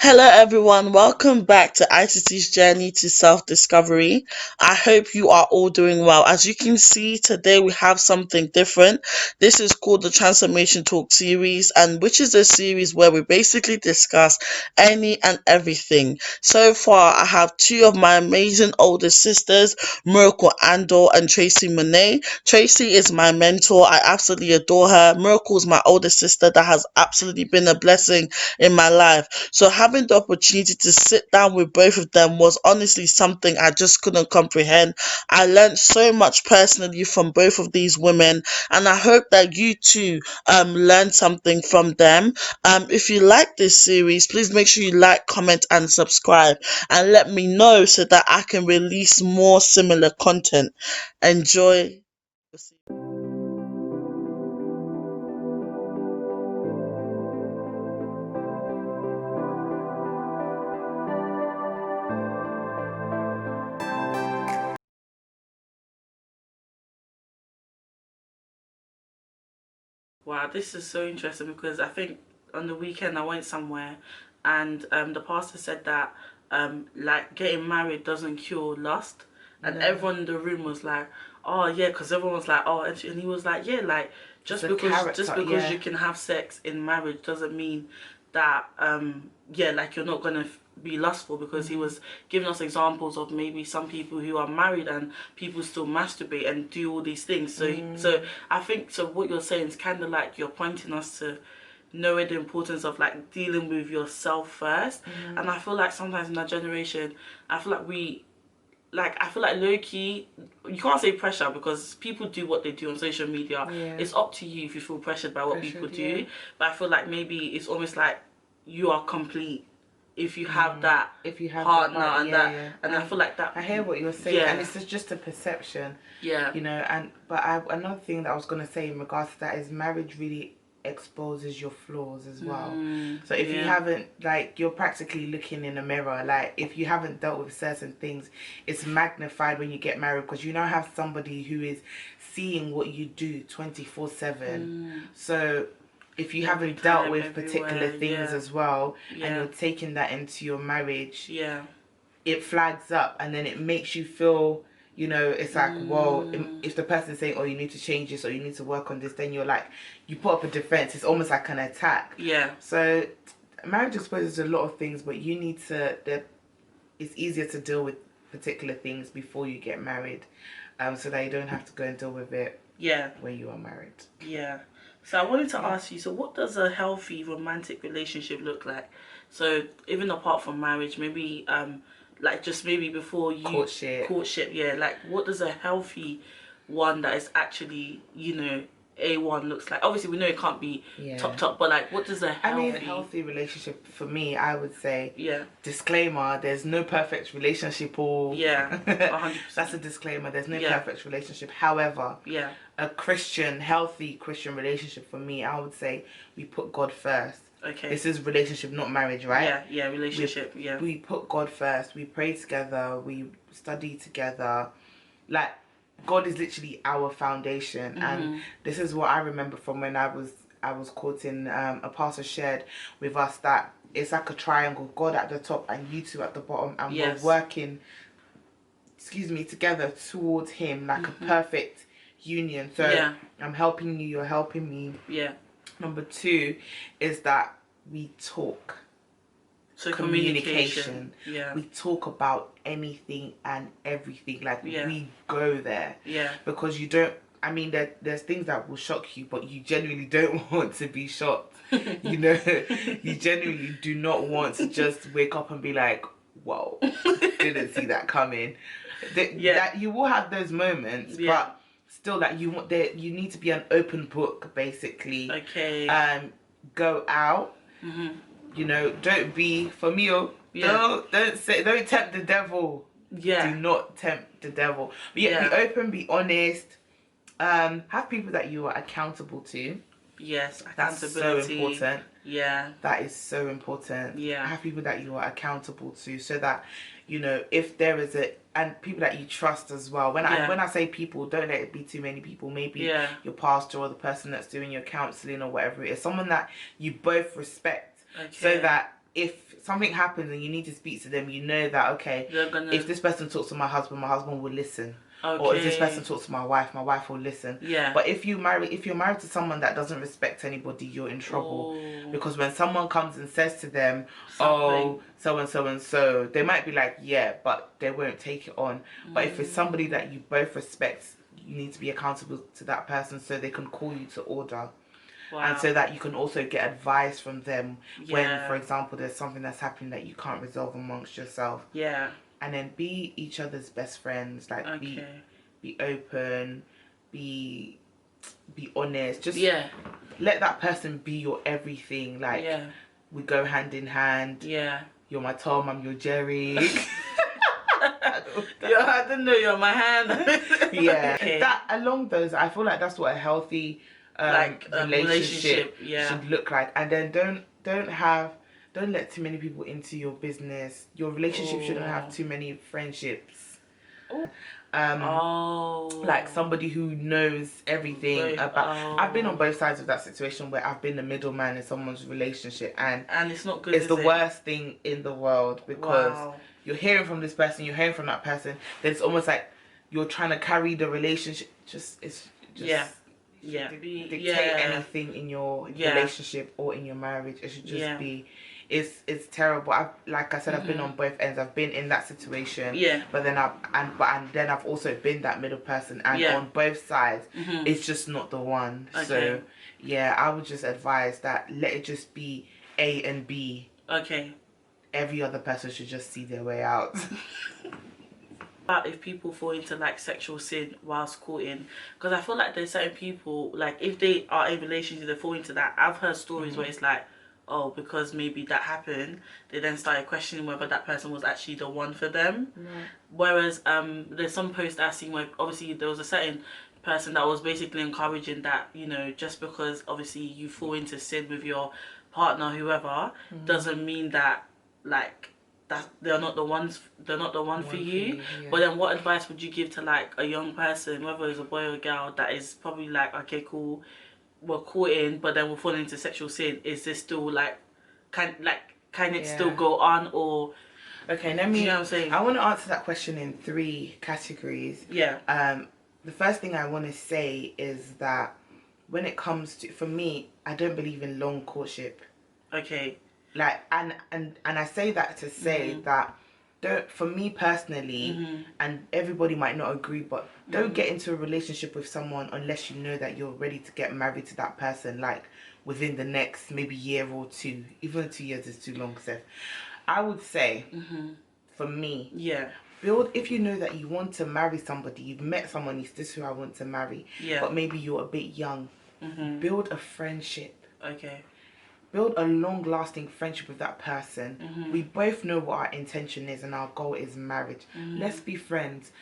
Hello, everyone. Welcome back to ICT's journey to self-discovery. I hope you are all doing well. As you can see, today we have something different. This is called the Transformation Talk series, and which is a series where we basically discuss any and everything. So far, I have two of my amazing older sisters, Miracle Andor and Tracy Monet. Tracy is my mentor. I absolutely adore her. Miracle is my older sister that has absolutely been a blessing in my life. So having the opportunity to sit down with both of them was honestly something I just couldn't comprehend. I learned so much personally from both of these women, and I hope that you too learn something from them. If you like this series, please make sure you like, comment, and subscribe, and let me know so that I can release more similar content. Enjoy. Wow, this is so interesting because I think on the weekend I went somewhere and the pastor said that like getting married doesn't cure lust, and everyone in the room was like, oh yeah, because everyone was like, oh, and he was like, yeah, like just because you can have sex in marriage doesn't mean that yeah, like you're not gonna be lustful, because he was giving us examples of maybe some people who are married and people still masturbate and do all these things. So I think, so what you're saying is kind of like you're pointing us to knowing the importance of like dealing with yourself first. And I feel like sometimes in our generation, I feel like I feel like low key, you can't say pressure because people do what they do on social media. Yeah. It's up to you if you feel pressured by what people do. But I feel like maybe it's almost like you are complete if you have that, if you have partner, that, and and I feel like that. I hear what you're saying, and it's just a perception. Yeah. You know, another thing that I was gonna say in regards to that is marriage really exposes your flaws as well. So if you haven't, like, you're practically looking in a mirror. Like, if you haven't dealt with certain things, it's magnified when you get married, because you now have somebody who is seeing what you do 24/7. So if you haven't dealt with particular things as well, and you're taking that into your marriage, it flags up, and then it makes you feel, you know, it's like, well, if the person's saying, oh, you need to change this or you need to work on this, then you're like, you put up a defense. It's almost like an attack. Yeah. So marriage exposes a lot of things, but you need to, it's easier to deal with particular things before you get married, so that you don't have to go and deal with it when you are married. Yeah. So I wanted to ask you, so what does a healthy romantic relationship look like? So even apart from marriage, maybe like just maybe before you courtship, yeah, like what does a healthy one that is actually, you know, A1 looks like? Obviously we know it can't be top, but like what does a healthy relationship for me, I would say, disclaimer, there's no perfect relationship, or 100%. That's a disclaimer. There's no perfect relationship. However, a healthy Christian relationship for me, I would say we put God first. Okay. This is relationship, not marriage, right? Yeah, relationship. We put God first. We pray together. We study together. Like, God is literally our foundation. And this is what I remember from when I was courting. A pastor shared with us that it's like a triangle: God at the top and you two at the bottom, and we're working, together towards Him, like a perfect union. So I'm helping you, you're helping me. Number 2 is that we talk. So communication. We talk about anything and everything. Like, we go there. Because you don't, I mean, there's things that will shock you, but you genuinely don't want to be shocked. You know, you genuinely do not want to just wake up and be like, whoa, didn't see that coming. That you will have those moments, but still, that you need to be an open book, basically. Okay. Go out. You know, don't be, for me, don't tempt the devil. Do not tempt the devil. But be open, be honest. Have people that you are accountable to. Yes, that's so important. That is so important. Yeah. Have people that you are accountable to, so that, you know, if there is and people that you trust as well. When I say people, don't let it be too many people. Maybe your pastor or the person that's doing your counseling or whatever it is, someone that you both respect. So that if something happens and you need to speak to them, you know that, okay, if this person talks to my husband will listen. Okay. Or if this person talks to my wife will listen. Yeah. But if you're married to someone that doesn't respect anybody, you're in trouble. Ooh. Because when someone comes and says to them, oh, so and so and so, they might be like, yeah, but they won't take it on. But if it's somebody that you both respect, you need to be accountable to that person so they can call you to order. Wow. And so that you can also get advice from them when, for example, there's something that's happening that you can't resolve amongst yourself. Yeah. And then be each other's best friends. Like, be open, be honest. Just let that person be your everything. Like, we go hand in hand. Yeah. You're my Tom, I'm your Jerry. I didn't know you're my hand. Yeah. Okay. That, along those, I feel like that's what a healthy relationship should look like. And then don't let too many people into your business. Your relationship shouldn't have too many friendships. Like somebody who knows everything about. I've been on both sides of that situation where I've been the middleman in someone's relationship, and it's not good. It's the worst thing in the world, because you're hearing from this person, you're hearing from that person. Then it's almost like you're trying to carry the relationship. Dictate anything in your relationship or in your marriage. It should just be. It's terrible. Like I said, I've been on both ends. I've been in that situation. Yeah. But then I've also been that middle person, and on both sides, it's just not the one. Okay. So yeah, I would just advise that let it just be A and B. Okay. Every other person should just see their way out. About if people fall into like sexual sin whilst courting, because I feel like there's certain people, like if they are in relationship, they fall into that. I've heard stories where it's like, oh, because maybe that happened, they then started questioning whether that person was actually the one for them. Whereas there's some posts I've seen where obviously there was a certain person that was basically encouraging that, you know, just because obviously you fall into sin with your partner, whoever, doesn't mean that like that they're not the one for you. But then what advice would you give to like a young person, whether it's a boy or a girl, that is probably like, okay, cool, we're courting, but then we're falling into sexual sin? Is this still like, can it still go on? Or okay, let me, you know what I'm saying? I want to answer that question in 3 categories. Yeah. The first thing I want to say is that when it comes to, for me, I don't believe in long courtship. Okay. Like, and I say that to say that, for me personally, and everybody might not agree, but don't get into a relationship with someone unless you know that you're ready to get married to that person, like within the next maybe year or 2. Even 2 years is too long, Seth. I would say, for me, if you know that you want to marry somebody, you've met someone, this is who I want to marry, but maybe you're a bit young, build a friendship. Okay. Build a long-lasting friendship with that person. We both know what our intention is, and our goal is marriage. Let's be friends.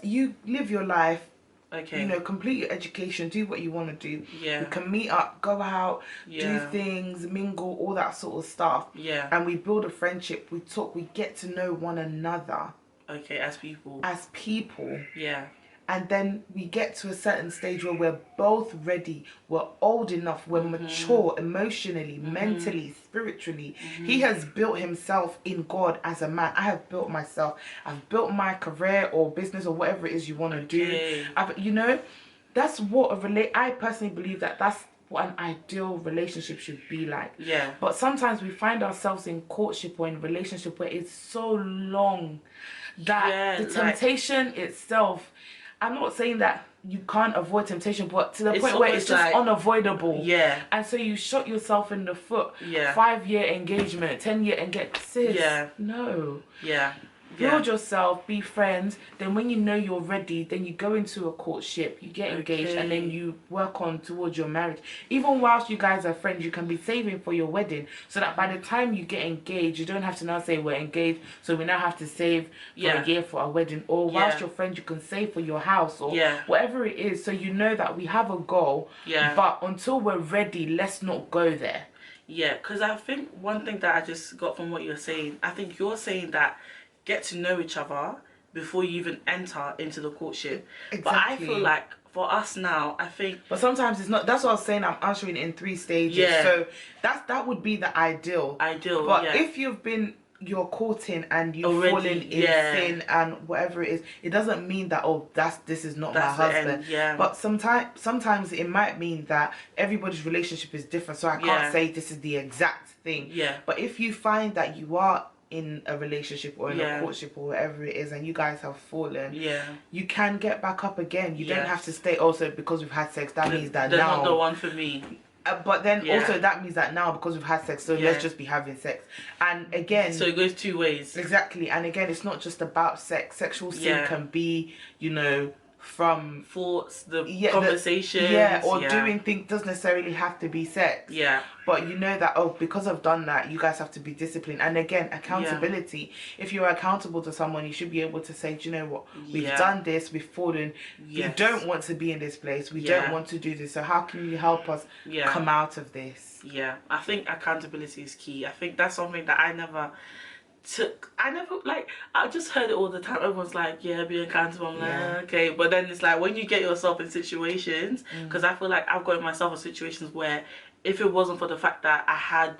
You live your life. Okay. You know, complete your education. Do what you want to do. Yeah. We can meet up, go out, do things, mingle, all that sort of stuff. Yeah. And we build a friendship. We talk. We get to know one another. Okay, as people. As people. Yeah. And then we get to a certain stage where we're both ready, we're old enough, we're mature emotionally, mentally, spiritually. He has built himself in God as a man. I have built myself. I've built my career or business or whatever it is you want to do. You know, that's what I personally believe that that's what an ideal relationship should be like. Yeah. But sometimes we find ourselves in courtship or in relationship where it's so long that the temptation itself, I'm not saying that you can't avoid temptation, but to the point where it's just like, unavoidable. Yeah. And so you shot yourself in the foot. Yeah. 5-year engagement, 10-year engagement. Sis, no. Yeah. Build yourself, be friends. Then when you know you're ready, then you go into a courtship, you get engaged, and then you work on towards your marriage. Even whilst you guys are friends, you can be saving for your wedding, so that by the time you get engaged, you don't have to now say we're engaged, so we now have to save for a year for our wedding. Or whilst you're friends, you can save for your house or whatever it is. So you know that we have a goal, but until we're ready, let's not go there. Yeah, because I think one thing that I just got from what you're saying, I think you're saying that get to know each other, before you even enter into the courtship. Exactly. But I feel like for us now, I think... But sometimes it's not. That's what I was saying. I'm answering in 3 stages. Yeah. So that would be the ideal. But yeah. if you're courting and you've fallen in sin and whatever it is, it doesn't mean that, oh, this is not my husband. But sometimes it might mean that everybody's relationship is different. So I can't say this is the exact thing. But if you find that you are in a relationship or in a courtship or whatever it is and you guys have fallen, you can get back up again. You don't have to stay also because we've had sex, that means that they're now not the one for me. But then also that means that now because we've had sex, so let's just be having sex. And again, so it goes 2 ways. Exactly. And again, it's not just about sex. Sexual sin can be, you know, from thoughts, the conversations, doing things. Doesn't necessarily have to be sex. But you know that, oh, because I've done that, you guys have to be disciplined. And again, accountability. If you're accountable to someone, you should be able to say, do you know what, we've done this, we've fallen, we don't want to be in this place, we don't want to do this, so how can you help us come out of this? I think accountability is key. I think that's something that I never like, I just heard it all the time. Everyone's like, yeah, be accountable. I'm like, okay. But then it's like when you get yourself in situations, because I feel like I've got myself in situations where if it wasn't for the fact that I had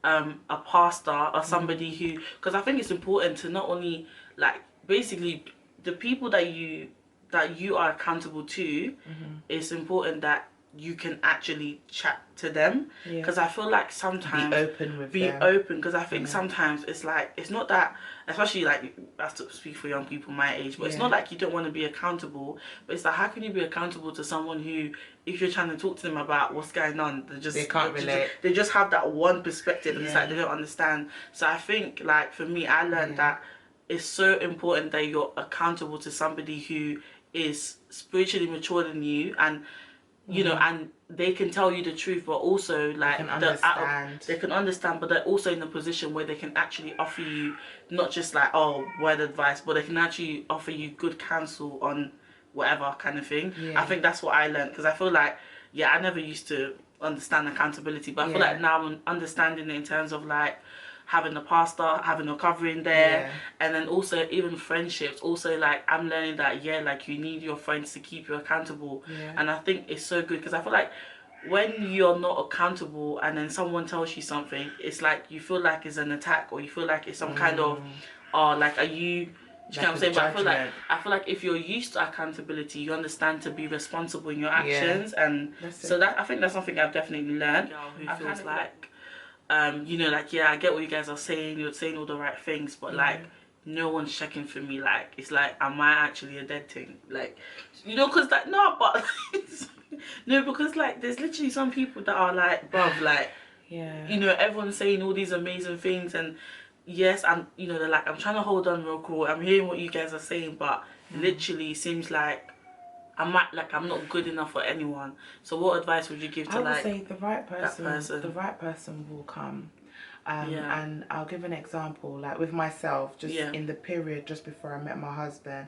a pastor or somebody who, because I think it's important to not only, like, basically the people that you are accountable to, it's important that you can actually chat to them, because I feel like sometimes be open because I think sometimes it's like, it's not that, especially like, I have to speak for young people my age, but it's not like you don't want to be accountable, but it's like, how can you be accountable to someone who, if you're trying to talk to them about what's going on, they can't relate, they just have that one perspective and it's like they don't understand. So I think, like, for me, I learned that it's so important that you're accountable to somebody who is spiritually mature than you, and you know, and they can tell you the truth, but also like they can understand, but they're also in a position where they can actually offer you not just like, oh, word advice, but they can actually offer you good counsel on whatever kind of thing. I think that's what I learned, because I feel like, I never used to understand accountability, but I feel like now I'm understanding it in terms of like having a pastor, having a covering there, and then also even friendships. Also, like, I'm learning that, like, you need your friends to keep you accountable. And I think it's so good, because I feel like when you're not accountable and then someone tells you something, it's like you feel like it's an attack, or you feel like it's some kind of, like, are you... Do you know what I'm saying? But I feel like if you're used to accountability, you understand to be responsible in your actions, and so that, I think that's something I've definitely learned. Who feels like, you know, like, I get what you guys are saying, you're saying all the right things, but like, no one's checking for me. Like, it's like, am I actually a dead thing? Like, you know, because like, no, but no, because like, there's literally some people that are like, bruv, like, you know, everyone's saying all these amazing things, and yes, I'm, you know, they're like, I'm trying to hold on real cool, I'm hearing what you guys are saying, but literally seems like I'm not good enough for anyone. So what advice would you give to, like, I would say the right person will come. And I'll give an example, like with myself, just in the period just before I met my husband.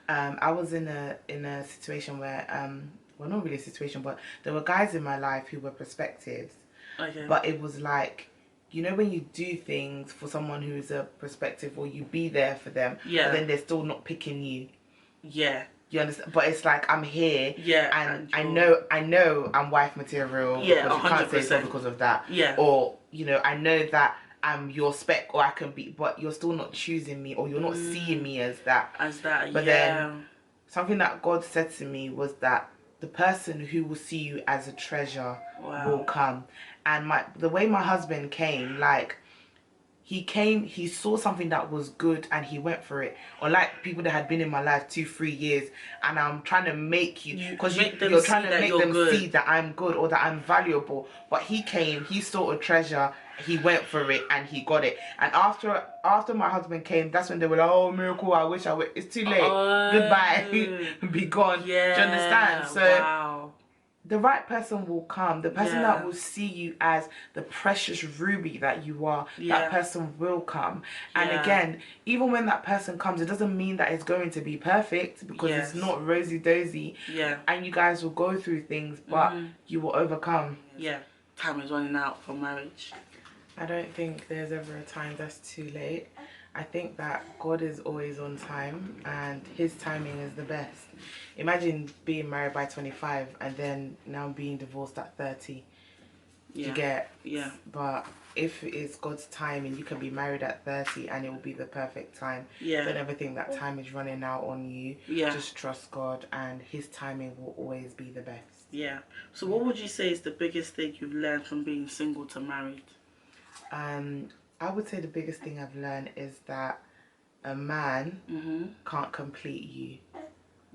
I was in a situation where well, not really a situation, but there were guys in my life who were perspectives. But it was like, you know, when you do things for someone who is a perspective, or you be there for them, but then they're still not picking you. You understand? But it's like, I'm here, and I know I'm wife material, because you 100%. Can't say so because of that. Or, you know, I know that I'm your spec, or I can be, but you're still not choosing me, or you're not seeing me as that. But then something that God said to me was that the person who will see you as a treasure will come. And the way my husband came, like, he saw something that was good and he went for it. Or like people that had been in my life 2-3 years, and I'm trying to make you, because you're trying to make them see that I'm good or that I'm valuable. But he came, he saw a treasure, he went for it, and he got it. And after my husband came, that's when they were like, oh, miracle, I wish it's too late. Goodbye. Be gone. Do you understand? So the right person will come. The person that will see you as the precious ruby that you are, that person will come. And again, even when that person comes, it doesn't mean that it's going to be perfect, because it's not rosy-dozy. And you guys will go through things, but you will overcome. Time is running out for marriage. I don't think there's ever a time that's too late. I think that God is always on time and his timing is the best. Imagine being married by 25 and then now being divorced at 30. Yeah. You get? Yeah. But if it's God's timing, you can be married at 30 and it will be the perfect time. Yeah. Don't ever think that time is running out on you. Yeah. Just trust God and his timing will always be the best. Yeah. So what would you say is the biggest thing you've learned from being single to married? I would say the biggest thing I've learned is that a man can't complete you.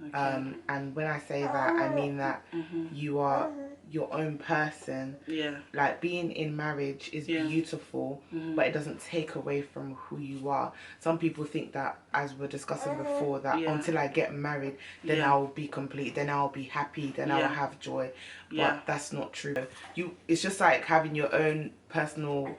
Okay. And when I say that, I mean that you are your own person. Yeah. Like being in marriage is beautiful, but it doesn't take away from who you are. Some people think that, as we were discussing before, that until I get married, then I'll be complete, then I'll be happy, then I'll have joy. But that's not true. It's just like having your own personal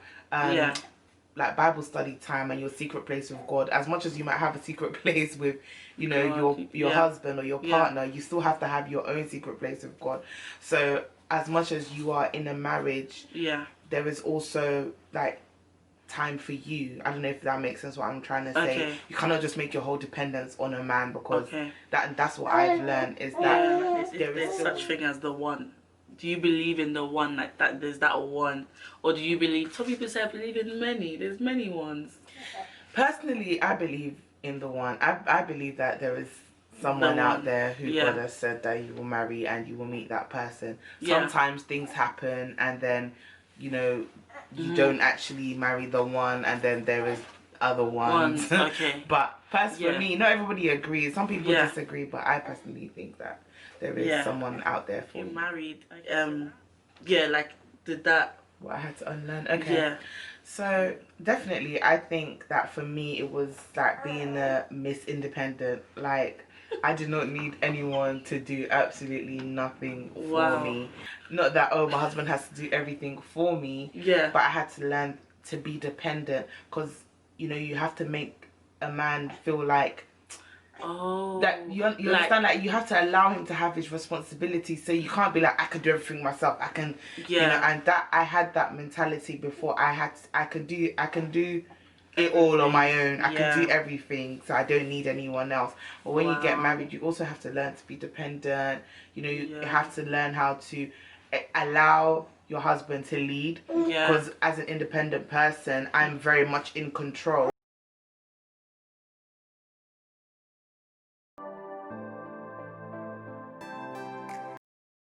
like Bible study time and your secret place with God. As much as you might have a secret place with, you know, your husband or your partner, you still have to have your own secret place with God. So as much as you are in a marriage, there is also like time for you. I don't know if that makes sense what I'm trying to say. You cannot just make your whole dependence on a man, because that's what I've learned is that there's such thing as the one. Do you believe in the one, like that there's that one? Or do you believe, some people say I believe in many, there's many ones? Personally, I believe in the one. I believe that there is someone out there who God has said that you will marry and you will meet that person. Sometimes things happen and then, you know, you don't actually marry the one and then there is other ones. But for me, not everybody agrees. Some people disagree, but I personally think that there is someone out there for you. Married. Like did that. What I had to unlearn. Okay. Yeah. So definitely, I think that for me it was like being a Miss Independent. Like I did not need anyone to do absolutely nothing for me. Not that my husband has to do everything for me. Yeah. But I had to learn to be dependent, because you know you have to make a man feel like. That you understand that you have to allow him to have his responsibilities, so you can't be like I can do everything myself. I can, you know, and that I had that mentality before. I can do it all on my own. I can do everything, so I don't need anyone else. But when you get married, you also have to learn to be dependent. You know, you have to learn how to allow your husband to lead, because as an independent person, I'm very much in control.